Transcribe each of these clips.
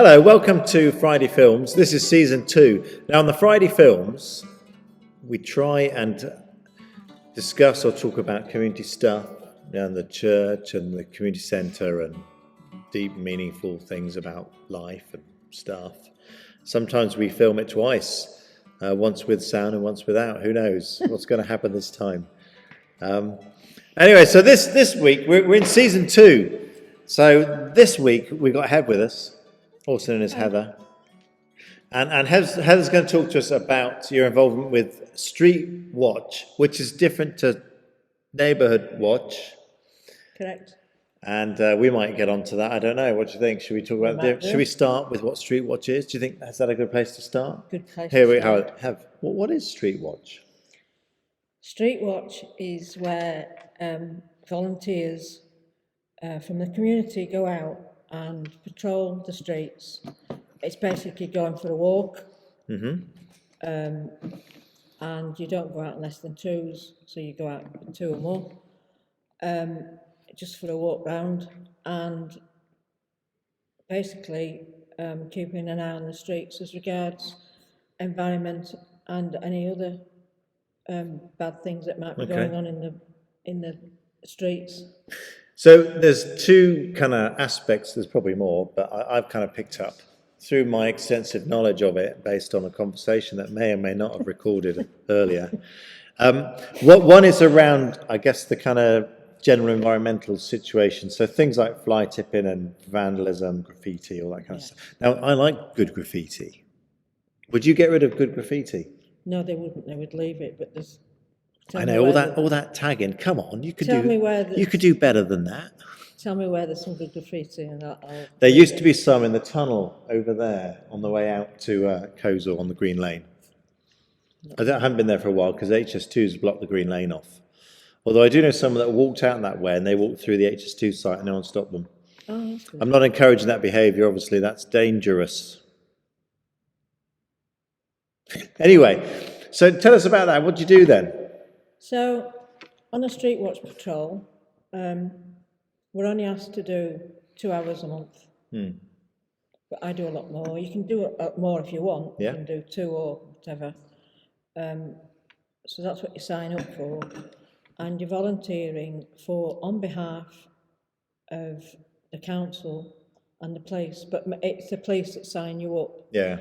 Hello, welcome to Friday Films. This is season 2. Now, on the Friday Films, we try and discuss or talk about community stuff and the church and the community centre and deep, meaningful things about life and stuff. Sometimes we film it twice, once with sound and once without. Who knows what's going to happen this time? Anyway, so this week, we're in season 2. So this week, we've got Hev with us, also known as Heather. And Heather's going to talk to us about your involvement with Street Watch, which is different to Neighbourhood Watch. Correct. And we might get onto that. I don't know. What do you think? Should we talk about it? Should we start with what Street Watch is? Do you think is that a good place to start? Good place. Here we have. What is Street Watch? Street Watch is where volunteers from the community go out and patrol the streets. It's basically going for a walk. Mm-hmm. And you don't go out in less than twos, so you go out with 2 or more. Just for a walk round and basically keeping an eye on the streets as regards environment and any other bad things that might be going on in the streets. So there's 2 kind of aspects. There's probably more, but I've kind of picked up through my extensive knowledge of it based on a conversation that may or may not have recorded earlier. One is around, I guess, the kind of general environmental situation. So things like fly tipping and vandalism, graffiti, all that kind of stuff. Now, I like good graffiti. Would you get rid of good graffiti? No, they wouldn't. They would leave it, but there's... I know, all that tagging. Come on, you could do better than that. Tell me where there's some good graffiti and there used to be some in the tunnel over there on the way out to Kozel on the Green Lane. I haven't been there for a while because HS2's blocked the Green Lane off. Although I do know someone that walked out that way and they walked through the HS2 site and no one stopped them. Oh, that's good. I'm not encouraging that behaviour, obviously, that's dangerous. Anyway, so tell us about that. What do you do then? So, on a Street Watch patrol, we're only asked to do 2 hours a month. But I do a lot more. You can do more if you want. Yeah. You can do 2 or whatever. So that's what you sign up for. And you're volunteering on behalf of the council and the police, but it's the police that sign you up. Yeah.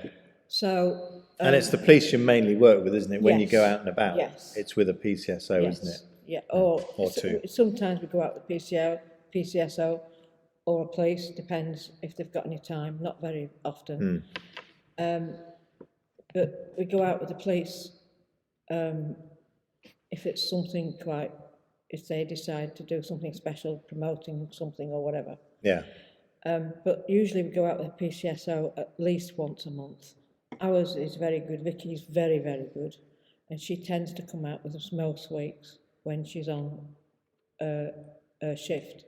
So. And it's the police you mainly work with, isn't it? When you go out and about. Yes. It's with a PCSO, isn't it? Yeah. Or 2. Sometimes we go out with PCSO or a police, depends if they've got any time. Not very often. But we go out with the police. If it's something if they decide to do something special, promoting something or whatever. Yeah. But usually we go out with a PCSO at least once a month. Ours is very good. Vicky's very, very good. And she tends to come out with us most weeks when she's on a shift.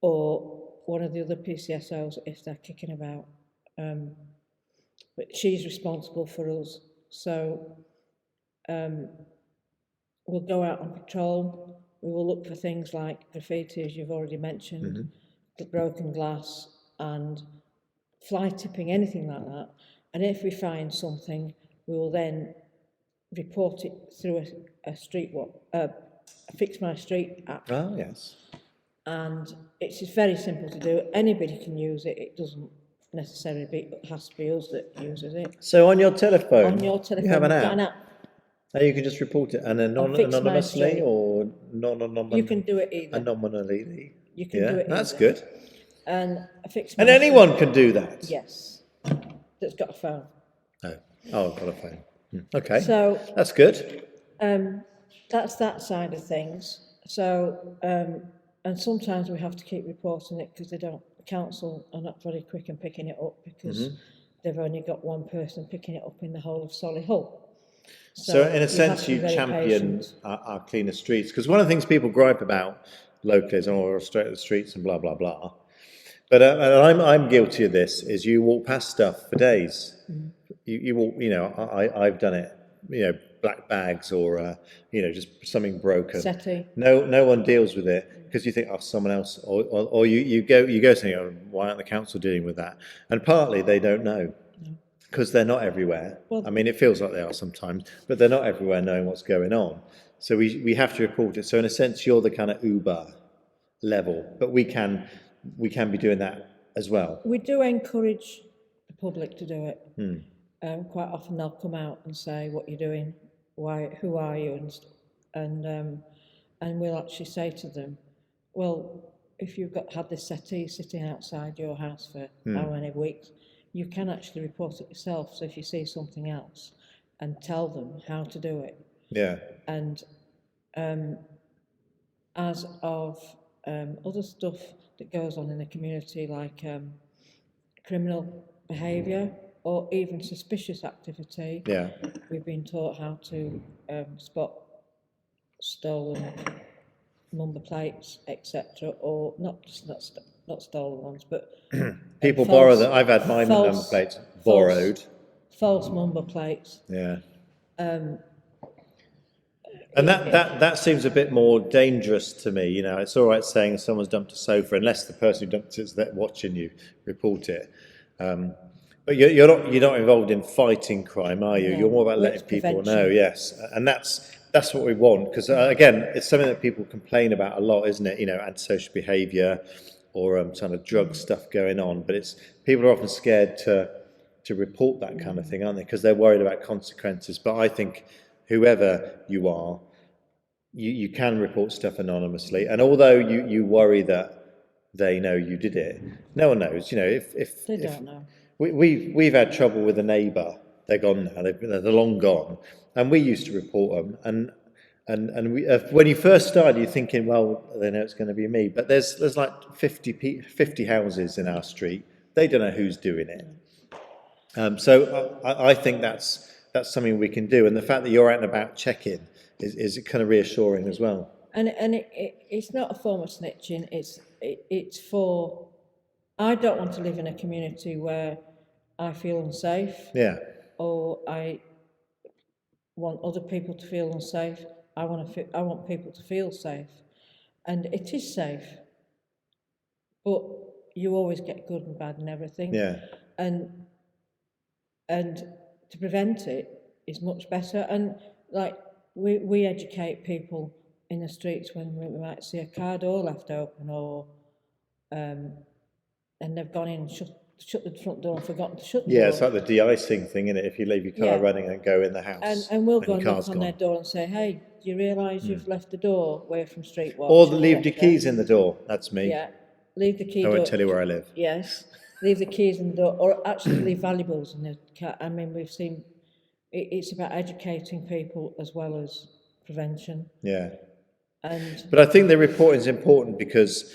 Or one of the other PCSOs if they're kicking about. But she's responsible for us. So we'll go out on patrol. We will look for things like graffiti, as you've already mentioned, broken glass and fly tipping, anything like that. And if we find something, we will then report it through a Fix My Street app. Oh, yes. And it's just very simple to do. Anybody can use it. It doesn't necessarily has to be us that uses it. So on your telephone, you have an app. And you can just report it anonymously or non-anonymously. You can do it either. Anomaly. You can do it either. That's good. And anyone can do that? Yes. That's got a phone. Oh, I've got a phone. Okay. So that's good. That's that side of things. So and sometimes we have to keep reporting it because the council are not very quick in picking it up because they've only got one person picking it up in the whole of Solihull. So in a sense, you champion our cleaner streets, because one of the things people gripe about locally is, we're straight to the streets and blah blah blah. But I'm guilty of this. Is you walk past stuff for days. You walk. I've done it black bags or just something broken. Settee. No one deals with it because you think, oh, someone else, or you go saying, oh, why aren't the council dealing with that? And partly they don't know because they're not everywhere. Well- I mean, it feels like they are sometimes, but they're not everywhere knowing what's going on. So we have to report it. So in a sense, you're the kind of Uber level, but we can be doing that as well. We do encourage the public to do it. Quite often they'll come out and say what you're doing, why, who are you, and we'll actually say to them, well, if you've had this settee sitting outside your house for how many weeks, you can actually report it yourself. So if you see something else, and tell them how to do it. Yeah. And as of other stuff that goes on in the community, like criminal behaviour or even suspicious activity, Yeah. we've been taught how to spot stolen number plates, etc., or not stolen ones, but People false- borrow them. I've had my number false- plates borrowed. false number plates. Yeah. And that seems a bit more dangerous to me. It's all right saying someone's dumped a sofa, unless the person who dumped it's there watching you report it. But you're not involved in fighting crime, are you? No, You're more about well, letting it's people prevention. know. Yes, and that's what we want, because again, it's something that people complain about a lot, isn't it? Antisocial behaviour or kind of drug stuff going on. But people are often scared to report that kind of thing, aren't they? Because they're worried about consequences. But I think whoever you are, you can report stuff anonymously, and although you worry that they know you did it, no one knows. If don't know. We've had trouble with a neighbour. They're gone now. They're long gone, and we used to report them. And when you first started, you're thinking, well, they know it's going to be me. But there's like 50 houses in our street. They don't know who's doing it. So I think that's something we can do. And the fact that you're out and about checking is kind of reassuring as well. And it's not a form of snitching. It's for. I don't want to live in a community where I feel unsafe. Yeah. Or I want other people to feel unsafe. I want people to feel safe, and it is safe. But you always get good and bad and everything. Yeah. And to prevent it is much better. And like we educate people in the streets when we might see a car door left open, or and they've gone in and shut the front door and forgotten to shut the door. Yeah, it's like the de-icing thing, isn't it? If you leave your car running and go in the house, and we'll go and your knock car's on gone. their door and say, hey, do you realise you've left the door away from street watch? Or leave your keys in the door. That's me. Yeah, leave the key I door. won't tell you where I live. Yes, leave the keys in the door, or actually leave valuables in the car. I mean, we've seen, it's about educating people as well as prevention. Yeah. And But I think the reporting is important because,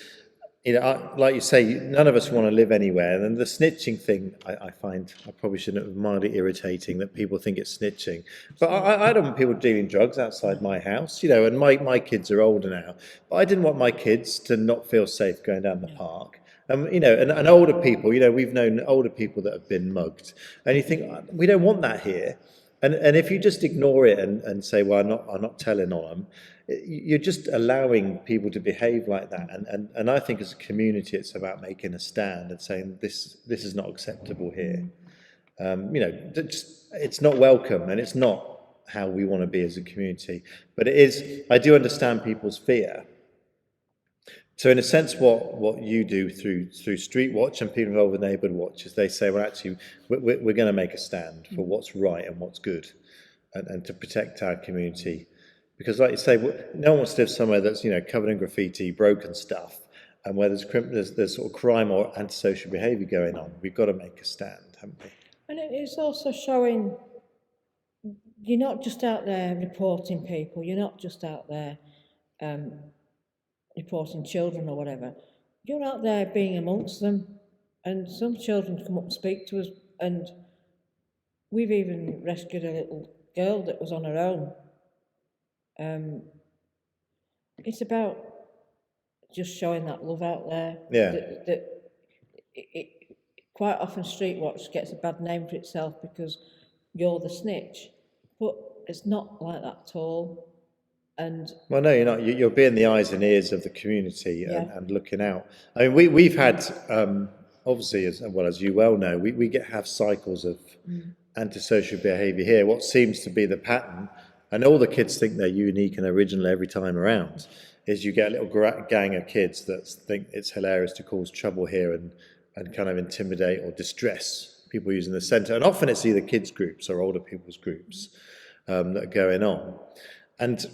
like you say, none of us want to live anywhere. And the snitching thing, I find, I probably shouldn't have mildly irritating that people think it's snitching. But I don't want people doing drugs outside my house, and my kids are older now. But I didn't want my kids to not feel safe going down the park. And older people, we've known older people that have been mugged. And you think, we don't want that here. And if you just ignore it and say, well, I'm not telling on them, you're just allowing people to behave like that. And I think as a community, it's about making a stand and saying this is not acceptable here. It's not welcome, and it's not how we want to be as a community. But it is. I do understand people's fear. So in a sense, what you do through Street Watch and people involved with Neighbourhood Watch is they say, well, actually, we're going to make a stand for what's right and what's good, and to protect our community. Because, like you say, no one wants to live somewhere that's covered in graffiti, broken stuff, and where there's sort of crime or antisocial behaviour going on. We've got to make a stand, haven't we? And it's also showing you're not just out there reporting people. You're not just out there reporting children or whatever. You're out there being amongst them, and some children come up and speak to us, and we've even rescued a little girl that was on her own. It's about just showing that love out there. Yeah. That quite often Street Watch gets a bad name for itself because you're the snitch, but it's not like that at all. And Well, no, you're not. You're being the eyes and ears of the community yeah, and looking out. I mean, we've had, obviously, as well as you well know, we have cycles of antisocial behaviour here. What seems to be the pattern, and all the kids think they're unique and original every time around, is you get a little gang of kids that think it's hilarious to cause trouble here and kind of intimidate or distress people using the centre. And often it's either kids groups or older people's groups that are going on. And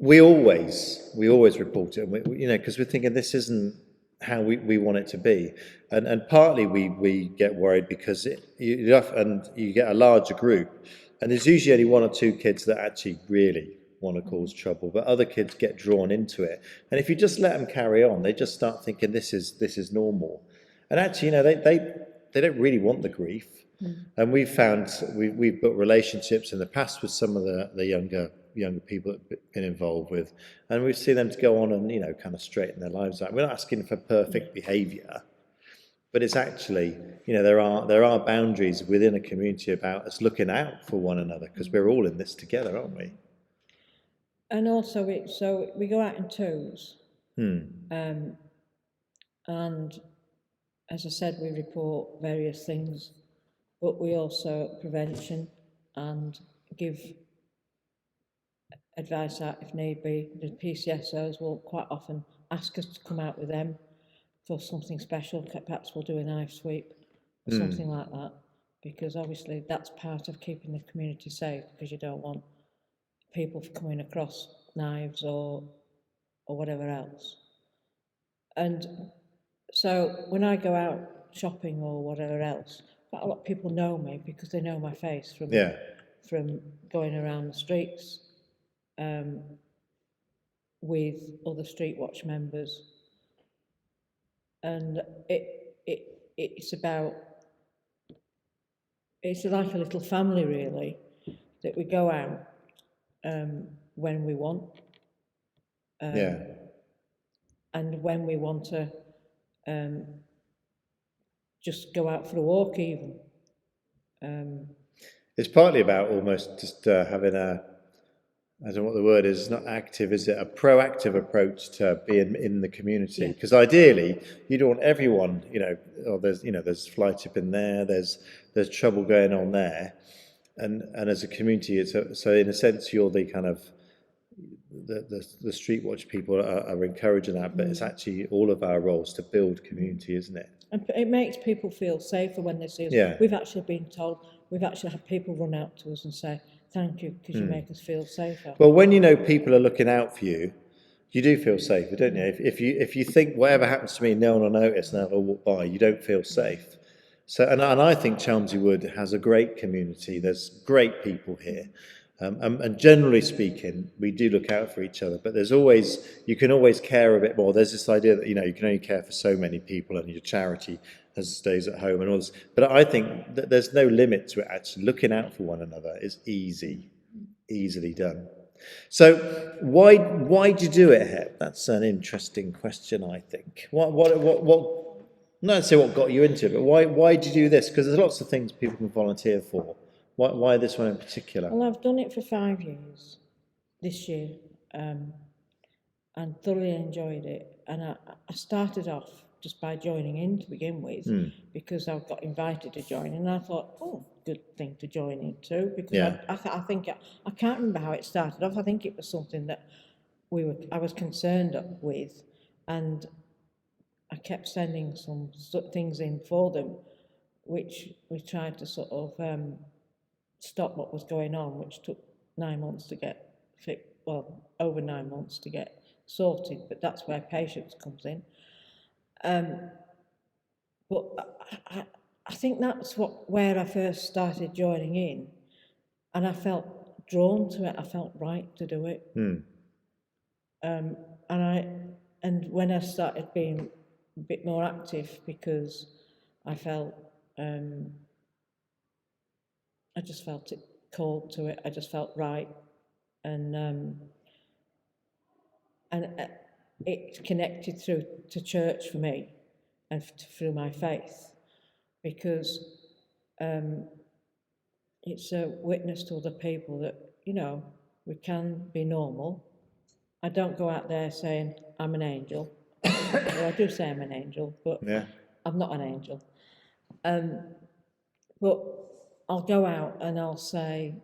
we always report it, and because we're thinking this isn't how we want it to be, and partly we get worried because you get a larger group, and there's usually only one or two kids that actually really want to cause trouble, but other kids get drawn into it, and if you just let them carry on, they just start thinking this is normal, and actually, they don't really want the grief. And we've found we've built relationships in the past with some of the younger people that have been involved with, and we've seen them to go on and kind of straighten their lives out. We're not asking for perfect behaviour, but it's actually there are boundaries within a community about us looking out for one another because we're all in this together, aren't we? and also so we go out in twos, and as I said, we report various things, but we also prevention and give advice out if need be. The PCSOs will quite often ask us to come out with them for something special. Perhaps we'll do a knife sweep or something like that, because obviously that's part of keeping the community safe, because you don't want people coming across knives or whatever else. And so when I go out shopping or whatever else, quite a lot of people know me because they know my face Yeah. from going around the streets with other Street Watch members, and it's like a little family really, that we go out when we want, Yeah. and when we want to just go out for a walk even. It's partly about almost just having I don't know what the word is, it's not active, is it? A proactive approach to being in the community. Yeah. Because ideally, you don't want everyone, there's fly tipping there, there's trouble going on there. And as a community, so in a sense, you're the kind of, the street watch people are encouraging that, but it's actually all of our roles to build community, isn't it? And it makes people feel safer when they see us. Yeah. We've actually been told, we've actually had people run out to us and say, thank you, because you make us feel safer. Well, when people are looking out for you, you do feel safer, don't you? If you think whatever happens to me, no one will notice and they'll walk by, you don't feel safe. So, and I think Chelmsford Wood has a great community. There's great people here, and generally speaking, we do look out for each other. But you can always care a bit more. There's this idea that you can only care for so many people, and your charity stays at home and all this. But I think that there's no limit to it. Actually, looking out for one another is easily done. So why do you do it, Hep? That's an interesting question, I think. What not to say what got you into it, but why do you do this? Because there's lots of things people can volunteer for. Why this one in particular? Well, I've done it for 5 years this year, and thoroughly enjoyed it. And I started off just by joining in to begin with, because I got invited to join, and I thought, oh, good thing to join into, because Yeah. I think I can't remember how it started off. I think it was something that I was concerned with, and I kept sending some things in for them, which we tried to sort of stop what was going on, which took 9 months to get fixed. Well, over 9 months to get sorted, but that's where patience comes in. But I think that's where I first started joining in, and I felt drawn to it. I felt right to do it. And when I started being a bit more active, because I felt I just felt it called to it. I just felt right, and it connected through to church for me, and through my faith, because it's a witness to other people that, you know, we can be normal. I don't go out there saying I'm an angel. Well, I do say I'm an angel, but Yeah. I'm not an angel. But I'll go out and I'll say,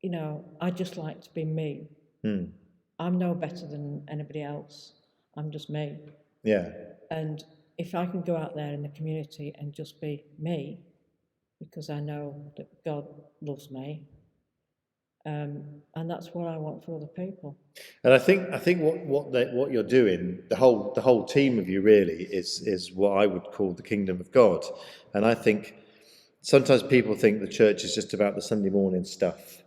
you know, I just like to be me. I'm no better than anybody else. I'm just me. Yeah. And if I can go out there in the community and just be me, because I know that God loves me, and that's what I want for other people. And I think what you're doing, the whole team of you really is what I would call the kingdom of God. And I think sometimes people think the church is just about the Sunday morning stuff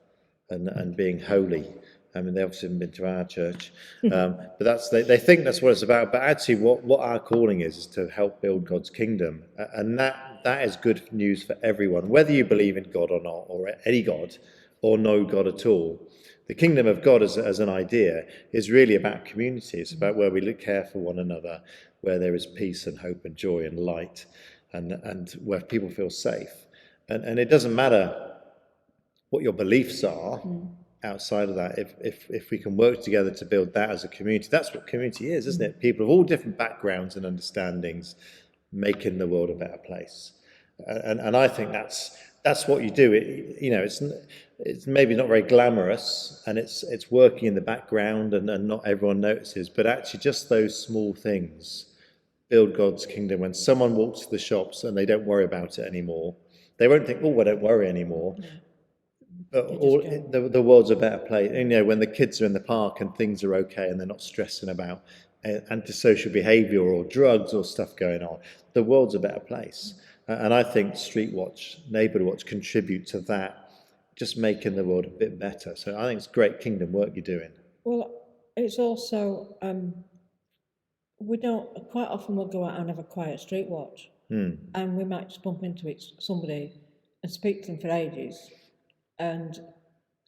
and being holy. I mean, they obviously haven't been to our church, but they think that's what it's about. But actually, what our calling is to help build God's kingdom, and that is good news for everyone, whether you believe in God or not, or any God, or no God at all. The kingdom of God as an idea is really about community. It's about where we care for one another, where there is peace and hope and joy and light, and where people feel safe. And it doesn't matter what your beliefs are outside of that. If we can work together to build that as a community, that's what community is, isn't it? People of all different backgrounds and understandings making the world a better place. And I think that's what you do. It's maybe not very glamorous, and it's working in the background, and not everyone notices. But actually, just those small things build God's kingdom. When someone walks to the shops and they don't worry about it anymore, they won't think, "Oh, I don't worry anymore." But the world's a better place. You know, when the kids are in the park and things are okay and they're not stressing about antisocial behaviour or drugs or stuff going on, the world's a better place. And I think Street Watch, Neighbourhood Watch contribute to that, just making the world a bit better. So I think it's great kingdom work you're doing. Well, it's also, we don't, quite often we'll go out and have a quiet street watch, and we might just bump into somebody and speak to them for ages, and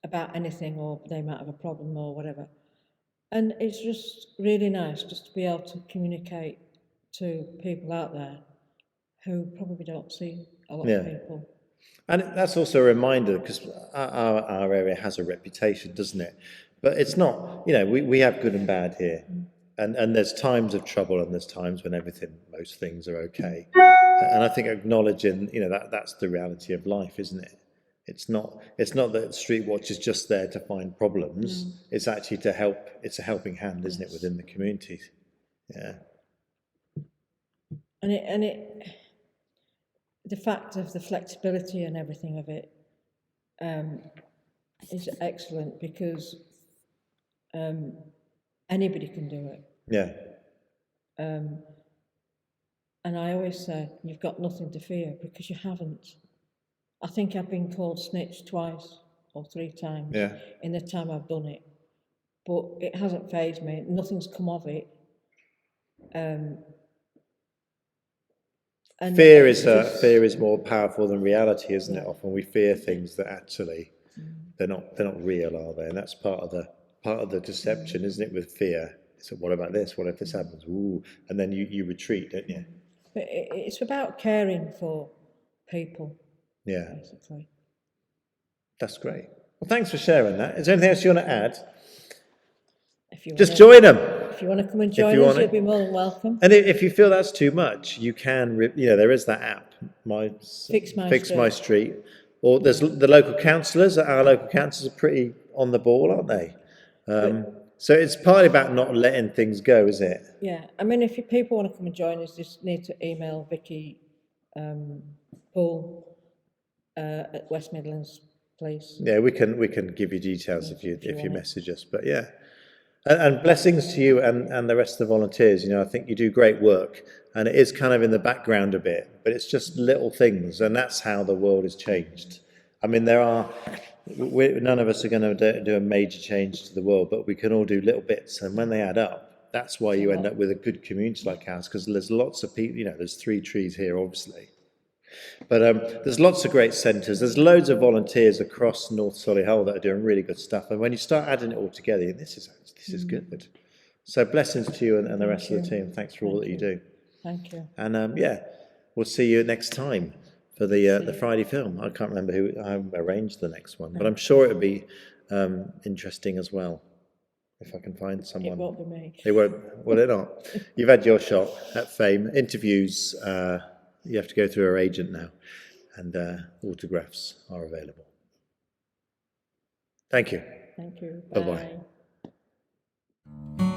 about anything, or they might have a problem or whatever. And it's just really nice just to be able to communicate to people out there who probably don't see a lot of people. And that's also a reminder, because our area has a reputation, doesn't it? But it's not, we have good and bad here. And there's times of trouble and there's times when most things are okay. And I think acknowledging, that's the reality of life, isn't it? It's not that Street Watch is just there to find problems. It's actually to help. It's a helping hand, isn't it, within the community? Yeah. And the fact of the flexibility and everything of it is excellent, because anybody can do it. Yeah. And I always say, you've got nothing to fear, because you haven't. I think I've been called snitch twice or 3 times in the time I've done it, but it hasn't fazed me. Nothing's come of it. And fear is more powerful than reality, isn't it? Often we fear things that actually they're not real, are they? And that's part of the deception, isn't it? With fear, so what about this? What if this happens? Ooh, and then you retreat, don't you? But it's about caring for people. Yeah, basically. That's great. Well, thanks for sharing that. Is there anything else you want to add? Just join them. If you want to come and join us, you'll be more than welcome. And if you feel that's too much, you can, there is that app, Fix My Street. Or there's the local councillors. Our local councillors are pretty on the ball, aren't they? So it's partly about not letting things go, is it? Yeah. I mean, if people want to come and join us, just need to email Vicky Poole at West Midlands, please. Yeah, we can give you details if you message us. But yeah. And blessings to you and the rest of the volunteers. I think you do great work, and it is kind of in the background a bit, but it's just little things, and that's how the world is changed. I mean, none of us are going to do a major change to the world, but we can all do little bits, and when they add up, that's why you end up with a good community like ours, because there's lots of people. There's 3 trees here, obviously. But there's lots of great centres. There's loads of volunteers across North Solihull that are doing really good stuff. And when you start adding it all together, this is good. So blessings to you and the rest of the team. Thanks for all that you do. Thank you. And we'll see you next time for the Friday film. I can't remember who I arranged the next one, but I'm sure it'll be interesting as well. If I can find someone. It won't be me. They won't. Will it not? You've had your shot at fame. Interviews, you have to go through our agent now, and autographs are available. Thank you. Thank you. Bye-bye. Bye.